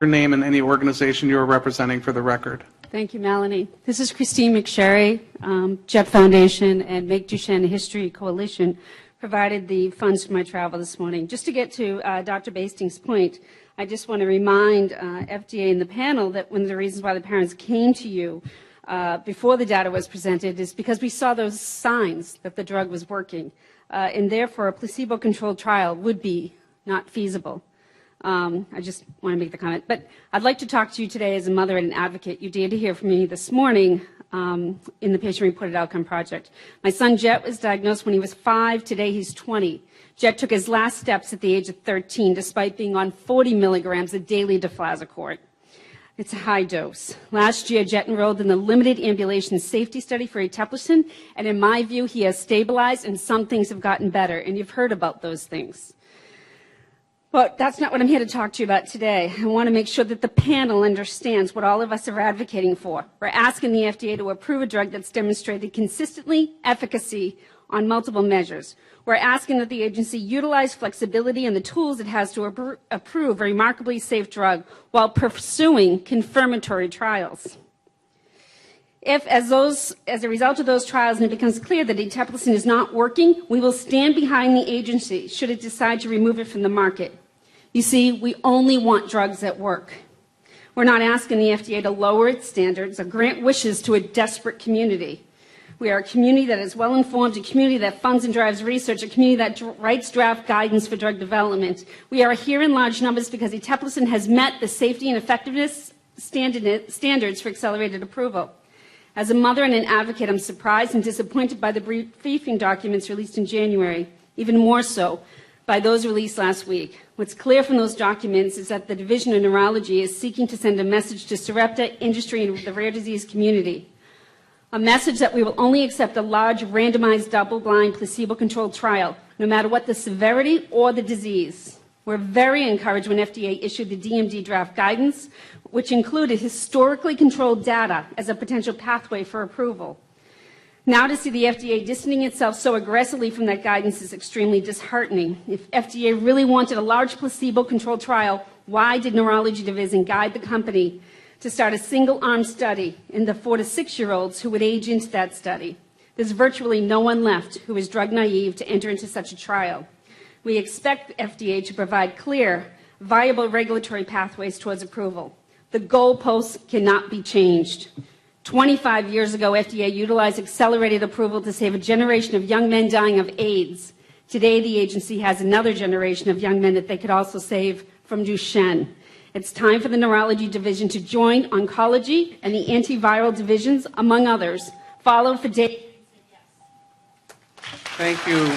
your name and any organization you are representing for the record. Thank you, Melanie. This is Christine McSherry. Jet Foundation and Make Duchenne History Coalition provided the funds for my travel this morning. Just to get to Dr. Basting's point, I just want to remind FDA and the panel that one of the reasons why the parents came to you before the data was presented is because we saw those signs that the drug was working, and therefore a placebo-controlled trial would be not feasible. I just want to make the comment. But I'd like to talk to you today as a mother and an advocate. You did hear from me this morning in the Patient-Reported Outcome Project. My son Jet was diagnosed when he was 5. Today he's 20. Jet took his last steps at the age of 13, despite being on 40 milligrams of daily deflazacort. It's a high dose. Last year, Jet enrolled in the limited ambulation safety study for eteplirsen, and in my view, he has stabilized and some things have gotten better, and you've heard about those things. But that's not what I'm here to talk to you about today. I want to make sure that the panel understands what all of us are advocating for. We're asking the FDA to approve a drug that's demonstrated consistently efficacy on multiple measures. We're asking that the agency utilize flexibility and the tools it has to approve a remarkably safe drug while pursuing confirmatory trials. If, as a result of those trials, and it becomes clear that eteplirsen is not working, we will stand behind the agency should it decide to remove it from the market. You see, we only want drugs that work. We're not asking the FDA to lower its standards or grant wishes to a desperate community. We are a community that is well-informed, a community that funds and drives research, a community that writes draft guidance for drug development. We are here in large numbers because eteplirsen has met the safety and effectiveness standards for accelerated approval. As a mother and an advocate, I'm surprised and disappointed by the briefing documents released in January, even more so by those released last week. What's clear from those documents is that the Division of Neurology is seeking to send a message to Sarepta, industry, and the rare disease community. A message that we will only accept a large, randomized, double-blind, placebo-controlled trial, no matter what the severity or the disease. We're very encouraged when FDA issued the DMD draft guidance, which included historically controlled data as a potential pathway for approval. Now to see the FDA distancing itself so aggressively from that guidance is extremely disheartening. If FDA really wanted a large placebo-controlled trial, why did Neurology Division guide the company to start a single-arm study in the 4 to 6-year-olds who would age into that study? There's virtually no one left who is drug naive to enter into such a trial. We expect FDA to provide clear, viable regulatory pathways towards approval. The goalposts cannot be changed. 25 years ago, FDA utilized accelerated approval to save a generation of young men dying of AIDS. Today, the agency has another generation of young men that they could also save from Duchenne. It's time for the Neurology Division to join oncology and the antiviral divisions, among others, followed for data. Thank you.